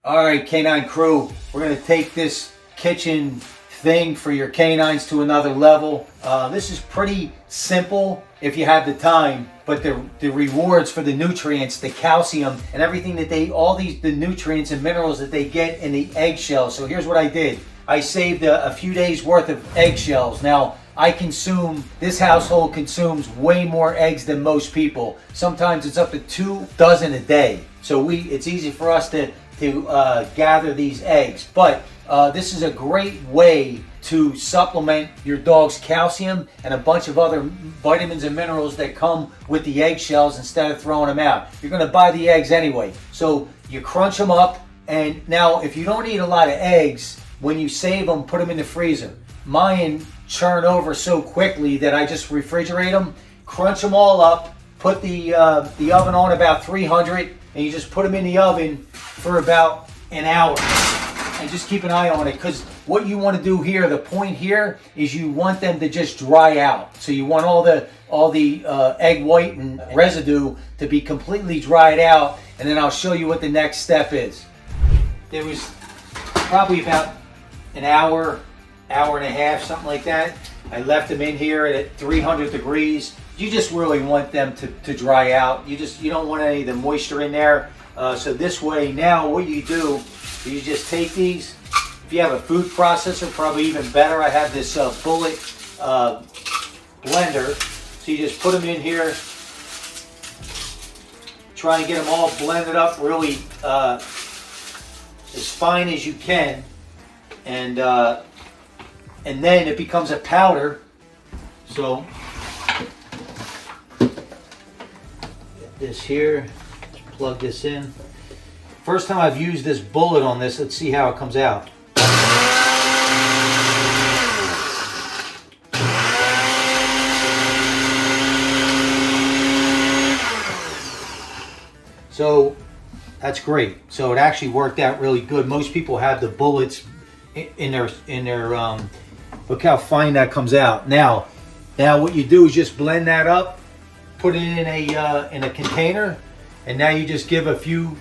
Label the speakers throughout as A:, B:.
A: All right, canine crew, we're going to take this kitchen thing for your canines to another level. This is pretty simple if you have the time, but the rewards for the nutrients, the calcium, and everything that the nutrients and minerals that they get in the eggshells. So here's what I did. I saved a few days worth of eggshells. Now, this household consumes way more eggs than most people. Sometimes it's up to 2 dozen a day. So it's easy for us to gather these eggs. But this is a great way to supplement your dog's calcium and a bunch of other vitamins and minerals that come with the eggshells instead of throwing them out. You're going to buy the eggs anyway. So you crunch them up. And now if you don't eat a lot of eggs, when you save them, put them in the freezer. Mine churn over so quickly that I just refrigerate them, crunch them all up, put the oven on about 300, and you just put them in the oven for about an hour. And just keep an eye on it, because what you want to do here, the point here, is you want them to just dry out. So you want all the egg white and residue to be completely dried out, and then I'll show you what the next step is. There was probably about an hour and a half, something like that. I left them in here at 300 degrees. You just really want them to dry out. You don't want any of the moisture in there. So this way, now what you do, you just take these. If you have a food processor, probably even better. I have this bullet blender. So you just put them in here. Try and get them all blended up really as fine as you can. And then it becomes a powder. So get this here, plug this in. First time I've used this bullet on this, let's see how it comes out. So that's great. So it actually worked out really good. Most people have the bullets in their look how fine that comes out. Now what you do is just blend that up, put it in a container, and now you just give a few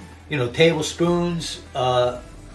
A: tablespoons or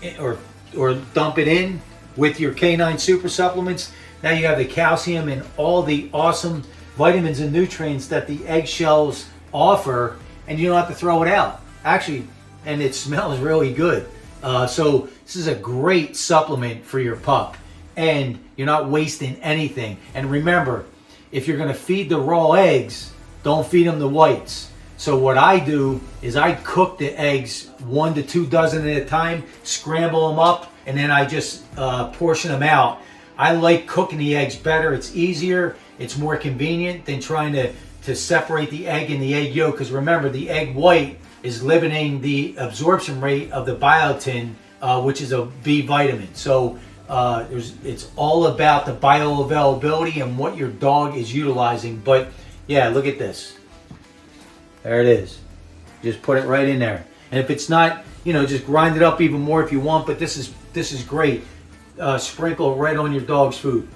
A: dump it in with your canine super supplements. Now you have the calcium and all the awesome vitamins and nutrients that the eggshells offer, and you don't have to throw it out. Actually, and it smells really good. So this is a great supplement for your pup, and you're not wasting anything. And remember, if you're going to feed the raw eggs, don't feed them the whites. So what I do is I cook the eggs 1 to 2 dozen at a time, scramble them up, and then I just portion them out. I like cooking the eggs better. It's easier, it's more convenient than trying to separate the egg and the egg yolk, because remember, the egg white is limiting the absorption rate of the biotin, which is a B vitamin. So it's all about the bioavailability and what your dog is utilizing. But yeah, look at this. There it is. Just put it right in there. And if it's not, just grind it up even more if you want. But this is great. Sprinkle right on your dog's food.